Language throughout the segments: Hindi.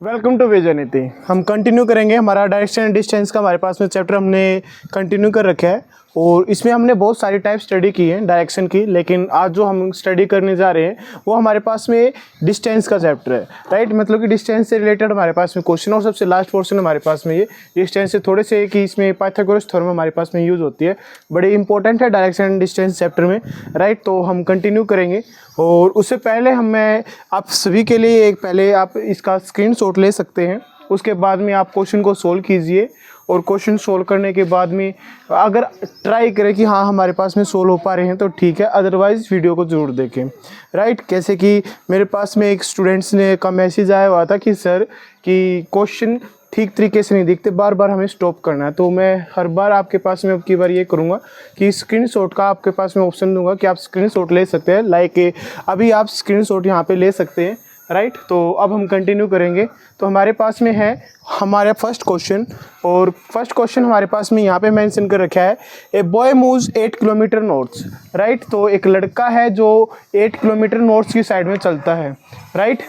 Welcome to विजयनीति। हम कंटिन्यू करेंगे हमारा डायरेक्शन एंड डिस्टेंस का। हमारे पास में चैप्टर हमने कंटिन्यू कर रखा है और इसमें हमने बहुत सारी टाइप स्टडी की है डायरेक्शन की, लेकिन आज जो हम स्टडी करने जा रहे हैं वो हमारे पास में डिस्टेंस का चैप्टर है। राइट, मतलब कि डिस्टेंस से रिलेटेड हमारे पास में क्वेश्चन और सबसे लास्ट पोर्शन हमारे पास में ये डिस्टेंस से थोड़े से कि इसमें पाइथागोरस थ्योरम हमारे पास में यूज़ होती है, बड़ी इंपॉर्टेंट है डायरेक्शन एंड डिस्टेंस चैप्टर में। राइट, तो हम कंटिन्यू करेंगे और उससे पहले मैं आप सभी के लिए पहले आप इसका स्क्रीनशॉट ले सकते हैं। उसके बाद में आप क्वेश्चन को सोल्व कीजिए और क्वेश्चन सोल्व करने के बाद में अगर ट्राई करें कि हाँ हमारे पास में सोल्व हो पा रहे हैं तो ठीक है, अदरवाइज़ वीडियो को ज़रूर देखें। राइट, कैसे कि मेरे पास में एक स्टूडेंट्स का मैसेज आया हुआ था कि सर कि क्वेश्चन ठीक तरीके से नहीं दिखते, बार बार हमें स्टॉप करना है। तो मैं हर बार आपके पास में अब की बार ये करूँगा कि स्क्रीनशॉट का आपके पास में ऑप्शन दूंगा कि आप स्क्रीनशॉट ले सकते हैं। लाइक अभी आप स्क्रीनशॉट यहाँ पे ले सकते हैं। राइट, तो अब हम कंटिन्यू करेंगे। तो हमारे पास में है हमारा फर्स्ट क्वेश्चन और फर्स्ट क्वेश्चन हमारे पास में यहाँ पे मेंशन कर रखा है, a boy moves 8 kilometre north. Right, तो एक लड़का है जो 8 किलोमीटर नॉर्थ की साइड में चलता है। राइट,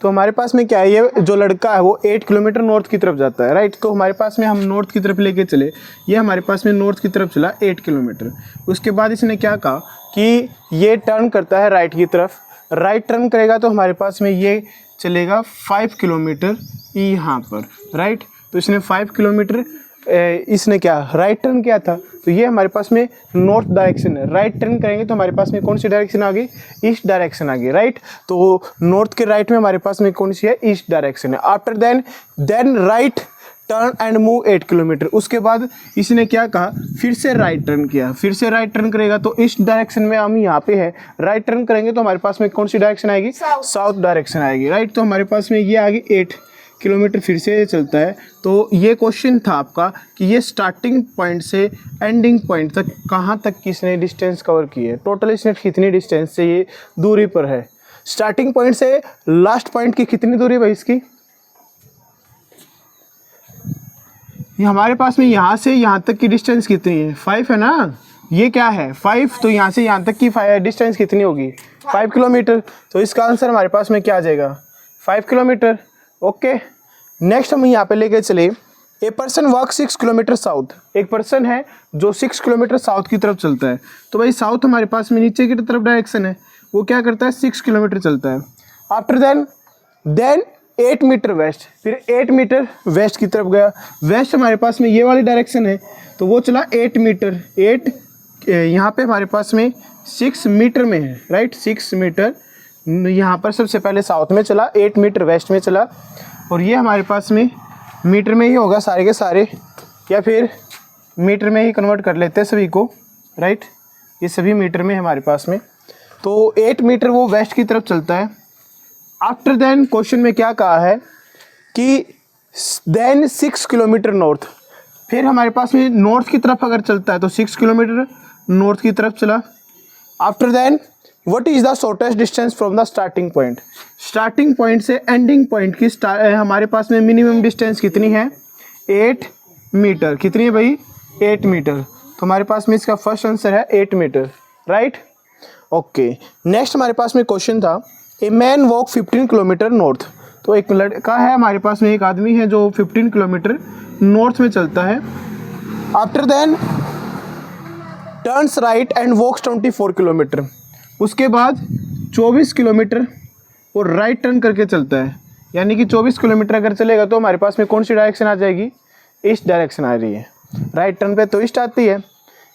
तो हमारे पास में क्या है, ये जो लड़का है वो 8 किलोमीटर नॉर्थ की तरफ जाता है। राइट, तो हमारे पास में हम नॉर्थ की तरफ लेके चले, ये हमारे पास में नॉर्थ की तरफ चला 8 किलोमीटर। उसके बाद इसने क्या कहा कि ये टर्न करता है राइट की तरफ। राइट टर्न करेगा तो हमारे पास में ये चलेगा 5 किलोमीटर यहाँ पर। राइट, तो इसने 5 किलोमीटर इसने क्या राइट टर्न किया था, तो ये हमारे पास में नॉर्थ डायरेक्शन है। राइट टर्न करेंगे तो हमारे पास में कौन सी डायरेक्शन आ गई, ईस्ट डायरेक्शन आ गई। राइट, तो नॉर्थ के राइट में हमारे पास में कौन सी है, ईस्ट डायरेक्शन है। After then right turn and move 8 kilometre. उसके बाद इसने क्या कहा, फिर से राइट टर्न किया। फिर से राइट टर्न करेगा तो ईस्ट डायरेक्शन में हम यहाँ पे है, राइट टर्न करेंगे तो हमारे पास में कौन सी डायरेक्शन आएगी, साउथ डायरेक्शन आएगी। राइट, तो हमारे पास में ये आ गई 8 किलोमीटर फिर से चलता है। तो ये क्वेश्चन था आपका कि ये स्टार्टिंग पॉइंट से एंडिंग पॉइंट तक कहाँ तक किसने डिस्टेंस कवर की है, टोटल इसने कितनी डिस्टेंस से ये दूरी पर है। स्टार्टिंग पॉइंट से लास्ट पॉइंट की कितनी दूरी भाई इसकी, हमारे पास में यहाँ से यहाँ तक की डिस्टेंस कितनी है, 5 है ना। ये क्या है 5, तो यहाँ से यहाँ तक की डिस्टेंस कितनी होगी, 5 किलोमीटर। तो इसका आंसर हमारे पास में क्या आ जाएगा, 5 किलोमीटर। ओके, नेक्स्ट हम यहाँ पे लेके चले, a person walk 6 kilometre south. एक पर्सन है जो 6 किलोमीटर साउथ की तरफ चलता है। तो भाई साउथ हमारे पास में नीचे की तरफ डायरेक्शन है, वो क्या करता है 6 किलोमीटर चलता है। आफ्टर देन 8 मीटर वेस्ट, फिर 8 मीटर वेस्ट की तरफ गया। वेस्ट हमारे पास में ये वाली डायरेक्शन है, तो वो चला 8 मीटर। 8 यहाँ पे हमारे पास में 6 मीटर में है। राइट, 6 मीटर यहाँ पर सबसे पहले साउथ में चला, 8 मीटर वेस्ट में चला। और ये हमारे पास में मीटर में ही होगा सारे के सारे, या फिर मीटर में ही कन्वर्ट कर लेते हैं सभी को। राइट, ये सभी मीटर में हमारे पास में। तो 8 मीटर वो वेस्ट की तरफ चलता है। आफ्टर देन क्वेश्चन में क्या कहा है कि देन 6 किलोमीटर नॉर्थ। फिर हमारे पास में नॉर्थ की तरफ अगर चलता है तो 6 किलोमीटर नॉर्थ की तरफ चला। After then what is the shortest distance from the starting point. Starting point से एंडिंग पॉइंट की हमारे पास में मिनिमम डिस्टेंस कितनी है, 8 मीटर। कितनी है भाई, 8 मीटर। तो हमारे पास में इसका फर्स्ट आंसर है 8 मीटर। Right, okay. नेक्स्ट हमारे पास में क्वेश्चन था, a man walk 15 kilometre north. तो एक लड़का है हमारे पास में, एक आदमी है जो 15 किलोमीटर नॉर्थ में चलता है। After then turns right and walks 24 kilometre. उसके बाद 24 किलोमीटर वो राइट टर्न करके चलता है, यानी कि 24 किलोमीटर अगर चलेगा तो हमारे पास में कौन सी डायरेक्शन आ जाएगी, ईस्ट डायरेक्शन आ रही है। राइट टर्न पे तो ईस्ट आती है।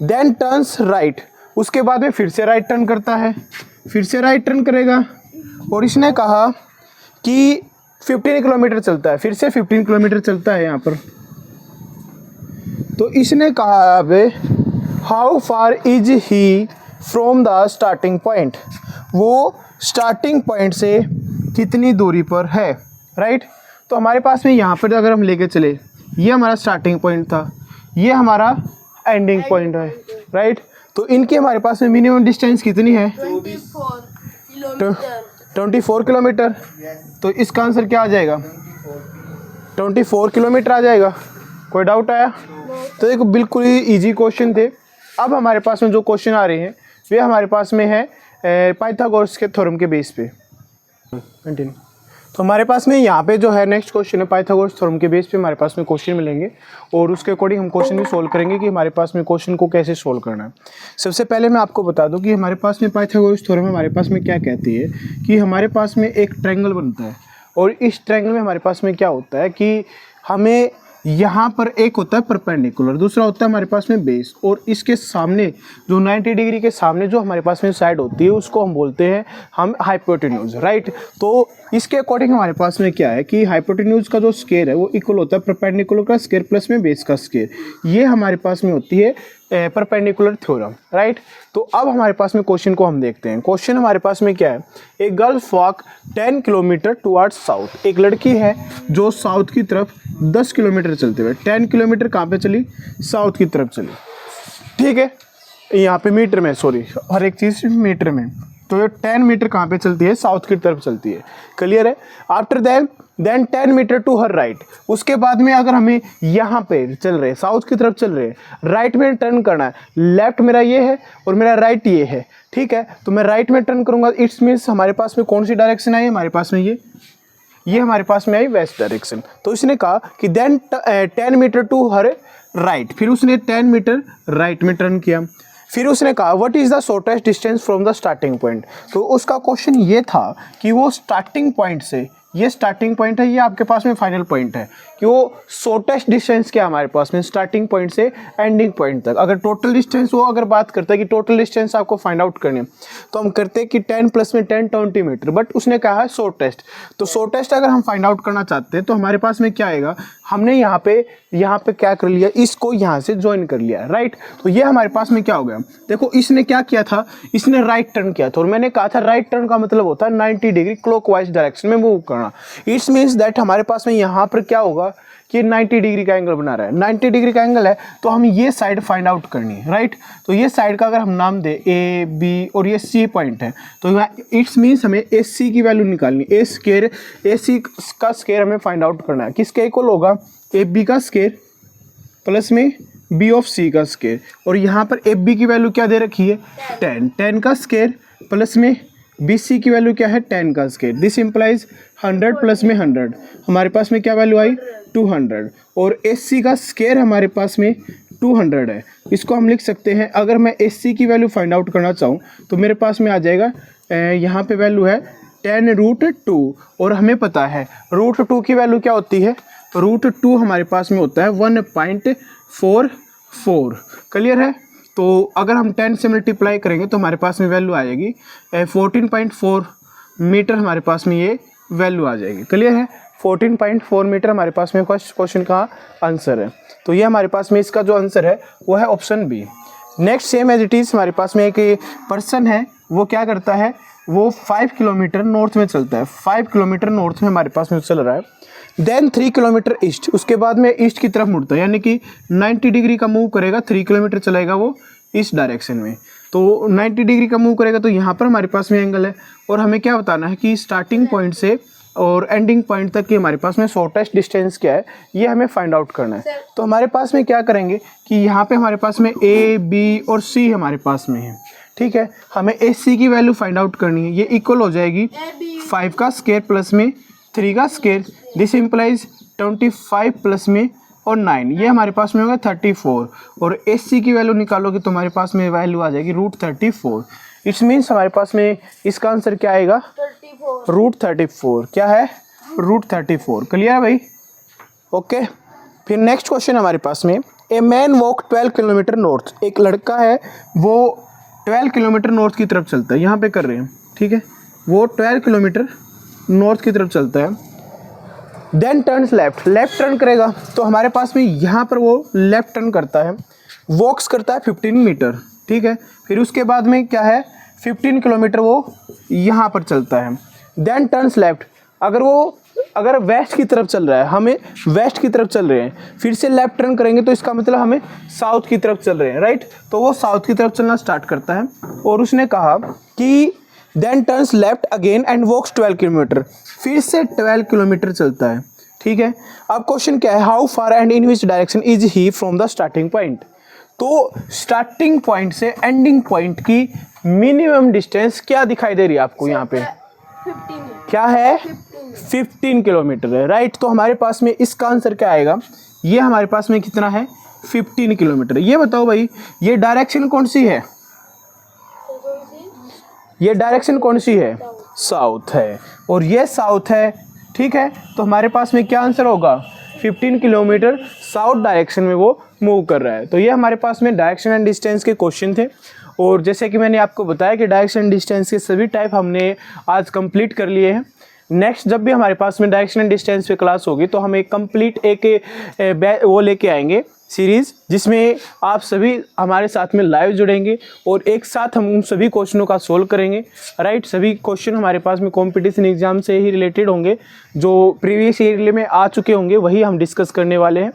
देन टर्न्स राइट, उसके बाद में फिर से राइट टर्न करता है, फिर से राइट टर्न करेगा। और इसने कहा कि 15 किलोमीटर चलता है, फिर से 15 किलोमीटर चलता है यहाँ पर। तो इसने कहा अब how far is he from the starting point, वो स्टार्टिंग पॉइंट से कितनी दूरी पर है। राइट, तो हमारे पास में यहाँ पर अगर हम लेके चले, ये हमारा स्टार्टिंग पॉइंट था, ये हमारा एंडिंग पॉइंट है। राइट, तो इनकी हमारे पास में मिनिमम डिस्टेंस कितनी है, 24 किलोमीटर। तो इसका आंसर क्या आ जाएगा, 24 किलोमीटर आ जाएगा। कोई डाउट आया? तो देखो बिल्कुल ही ईजी क्वेश्चन थे। अब हमारे पास में जो क्वेश्चन आ रहे हैं वे हमारे पास में है पाइथागोरस के थ्योरम के बेस पे। कंटिन्यू। तो हमारे पास में यहाँ पे जो है नेक्स्ट क्वेश्चन है पाइथागोरस थ्योरम के बेस पे हमारे पास में क्वेश्चन मिलेंगे और उसके अकॉर्डिंग हम क्वेश्चन भी सोल्व करेंगे कि हमारे पास में क्वेश्चन को कैसे सोल्व करना है। सबसे पहले मैं आपको बता दूं कि हमारे पास में पाइथागोरस थ्योरम हमारे पास में क्या कहती है कि हमारे पास में एक ट्रायंगल बनता है और इस ट्रायंगल में हमारे पास में क्या होता है कि हमें यहाँ पर एक होता है परपेंडिकुलर, दूसरा होता है हमारे पास में बेस, और इसके सामने जो 90 डिग्री के सामने जो हमारे पास में साइड होती है उसको हम बोलते हैं हम हाइपोटेन्यूज, राइट। तो इसके अकॉर्डिंग हमारे पास में क्या है कि हाइपोटेन्यूज का जो स्क्वायर है वो इक्वल होता है परपेंडिकुलर का स्क्वायर प्लस में बेस का स्क्वायर। ये हमारे पास में होती है परपेंडिकुलर थ्योरम, राइट। तो अब हमारे पास में क्वेश्चन को हम देखते हैं। क्वेश्चन हमारे पास में क्या है, एक girl walk 10 kilometre towards south. एक लड़की है जो साउथ की तरफ 10 किलोमीटर चलते हुए, 10 किलोमीटर कहाँ पे चली, साउथ की तरफ चली, ठीक है। यहाँ पे मीटर में, सॉरी हर एक चीज़ मीटर में, तो ये 10 मीटर कहाँ पे चलती है, साउथ की तरफ चलती है, क्लियर है। After then 10 metre to her right. उसके बाद में अगर हमें यहाँ पे चल रहे साउथ की तरफ चल रहे हैं, राइट में टर्न करना है, लेफ्ट मेरा ये है और मेरा राइट ये है, ठीक है। तो मैं राइट में टर्न करूँगा, इट्स मीन्स हमारे पास में कौन सी डायरेक्शन आई, हमारे पास में ये हमारे पास में आई वेस्ट डायरेक्शन। तो इसने कहा कि then 10 metre to her right, फिर उसने 10 मीटर राइट में टर्न किया। फिर उसने कहा what is the shortest distance from the starting point. तो उसका क्वेश्चन ये था कि वो स्टार्टिंग पॉइंट से, ये स्टार्टिंग पॉइंट है, ये आपके पास में फाइनल पॉइंट है, कि वो शॉर्टेस्ट डिस्टेंस क्या हमारे पास में स्टार्टिंग पॉइंट से एंडिंग पॉइंट तक। अगर टोटल डिस्टेंस वो अगर बात करता है कि टोटल डिस्टेंस आपको फाइंड आउट करनी है तो हम करते हैं कि 10 प्लस में 10 20 मीटर, बट उसने कहा है शॉर्टेस्ट। तो शॉर्टेस्ट अगर हम फाइंड आउट करना चाहते हैं तो हमारे पास में क्या आएगा, हमने यहाँ पे क्या कर लिया, इसको यहाँ से ज्वाइन कर लिया, राइट। तो ये हमारे पास में क्या हो गया, देखो इसने क्या किया था, इसने राइट टर्न किया था और मैंने कहा था राइट टर्न का मतलब होता है 90 डिग्री क्लॉकवाइज डायरेक्शन में मूव करना। इट्स मीन्स दैट हमारे पास में यहाँ पर क्या होगा कि 90 डिग्री का एंगल बना रहा है, 90 डिग्री का एंगल है तो हम ये साइड फाइंड आउट करनी है, राइट। तो ये साइड का अगर हम नाम दे ए बी और ये सी पॉइंट है तो इट्स मीन्स हमें ए सी की वैल्यू निकालनी, ए सी का स्क्वायर हमें फाइंड आउट करना है। किसके इक्वल होगा, ए बी का स्क्वायर प्लस में बी ऑफ सी का स्क्वायर, और यहाँ पर ए बी की वैल्यू क्या दे रखी है 10 का स्क्वायर प्लस में बी सी की वैल्यू क्या है 10 का स्क्वायर। दिस इम्प्लाइज 100 प्लस में 100, हमारे पास में क्या वैल्यू आई 200, और एस सी का स्क्वायर हमारे पास में 200 है। इसको हम लिख सकते हैं, अगर मैं एस सी की वैल्यू फाइंड आउट करना चाहूँ तो मेरे पास में आ जाएगा, यहाँ पे वैल्यू है 10√2, और हमें पता है √2 की वैल्यू क्या होती है, √2 हमारे पास में होता है 1.44, क्लियर है। तो अगर हम 10 से मल्टीप्लाई करेंगे तो हमारे पास में वैल्यू आ जाएगी 14.4 मीटर, हमारे पास में ये वैल्यू आ जाएगी, क्लियर है। 14.4 मीटर हमारे पास में फर्स्ट क्वेश्चन का आंसर है। तो ये हमारे पास में इसका जो आंसर है वो है option B. Next same as it is हमारे पास में एक पर्सन है, वो क्या करता है, वो 5 किलोमीटर नॉर्थ में चलता है, 5 किलोमीटर नॉर्थ में हमारे पास में चल रहा है, देन 3 किलोमीटर ईस्ट, उसके बाद में ईस्ट की तरफ मुड़ता है, यानी कि 90 डिग्री का मूव करेगा, 3 किलोमीटर चलेगा वो इस डायरेक्शन में। तो 90 डिग्री का मूव करेगा तो यहाँ पर हमारे पास में एंगल है, और हमें क्या बताना है कि स्टार्टिंग पॉइंट से और एंडिंग पॉइंट तक की हमारे पास में शॉर्टेस्ट डिस्टेंस क्या है, ये हमें फाइंड आउट करना है। तो हमारे पास में क्या करेंगे कि यहाँ पे हमारे पास में ए बी और सी हमारे पास में है, ठीक है। हमें ए सी की वैल्यू फाइंड आउट करनी है, ये इक्वल हो जाएगी 5 का स्क्वायर प्लस में 3 का स्क्वायर, दिस इम्प्लाइज 25 प्लस में और 9, ये हमारे पास में होगा 34, और एस सी की वैल्यू निकालोगे तो हमारे पास में वैल्यू आ जाएगी √34। इट्स मीन्स हमारे पास में इसका आंसर क्या आएगा, √34, क्या है √34, क्लियर है भाई, ओके। फिर नेक्स्ट क्वेश्चन हमारे पास में, a man walk 12 kilometre north, एक लड़का है वो 12 किलोमीटर नॉर्थ की तरफ चलता है, यहाँ पे कर रहे हैं, ठीक है, वो 12 किलोमीटर नॉर्थ की तरफ चलता है, देन टर्न्स लेफ्ट टर्न करेगा। तो हमारे पास में यहाँ पर वो लेफ्ट टर्न करता है, वॉक्स करता है 15 मीटर, ठीक है। फिर उसके बाद में क्या है 15 किलोमीटर वो यहाँ पर चलता है, देन टर्न्स लेफ्ट, अगर वेस्ट की तरफ चल रहा है, हमें वेस्ट की तरफ चल रहे हैं, फिर से लेफ्ट टर्न करेंगे तो इसका मतलब हमें साउथ की तरफ चल रहे हैं, राइट। तो वो साउथ की तरफ चलना स्टार्ट करता है, और उसने कहा कि then turns left again and walks 12 kilometre, फिर से 12 किलोमीटर चलता है, ठीक है। अब क्वेश्चन क्या है, how far and in which direction is he from the starting point. तो स्टार्टिंग पॉइंट से एंडिंग पॉइंट की मिनिमम डिस्टेंस क्या दिखाई दे रही है आपको यहाँ पे, क्या है 15 किलोमीटर है, राइट। तो हमारे पास में इसका आंसर क्या आएगा, ये हमारे पास में कितना है 15 किलोमीटर। ये बताओ भाई ये डायरेक्शन कौन सी है, ये डायरेक्शन कौन सी है, साउथ है, और ये साउथ है, ठीक है। तो हमारे पास में क्या आंसर होगा 15 किलोमीटर साउथ डायरेक्शन में वो मूव कर रहा है। तो ये हमारे पास में डायरेक्शन एंड डिस्टेंस के क्वेश्चन थे, और जैसे कि मैंने आपको बताया कि डायरेक्शन एंड डिस्टेंस के सभी टाइप हमने आज कंप्लीट कर लिए हैं। नेक्स्ट जब भी हमारे पास में डायरेक्शन एंड डिस्टेंस पे क्लास होगी तो हम एक कंप्लीट एक वो लेके आएंगे सीरीज़, जिसमें आप सभी हमारे साथ में लाइव जुड़ेंगे और एक साथ हम उन सभी क्वेश्चनों का सोल्व करेंगे, राइट। सभी क्वेश्चन हमारे पास में कंपटीशन एग्जाम से ही रिलेटेड होंगे, जो प्रीवियस ईयर में आ चुके होंगे वही हम डिस्कस करने वाले हैं।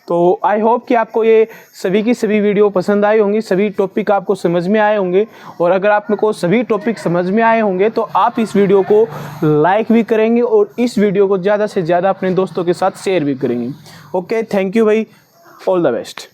तो आई होप कि आपको ये सभी की सभी वीडियो पसंद आई होंगी, सभी टॉपिक आपको समझ में आए होंगे, और अगर आपको सभी टॉपिक समझ में आए होंगे तो आप इस वीडियो को लाइक भी करेंगे और इस वीडियो को ज़्यादा से ज़्यादा अपने दोस्तों के साथ शेयर भी करेंगे। ओके, थैंक यू भाई, ऑल द बेस्ट।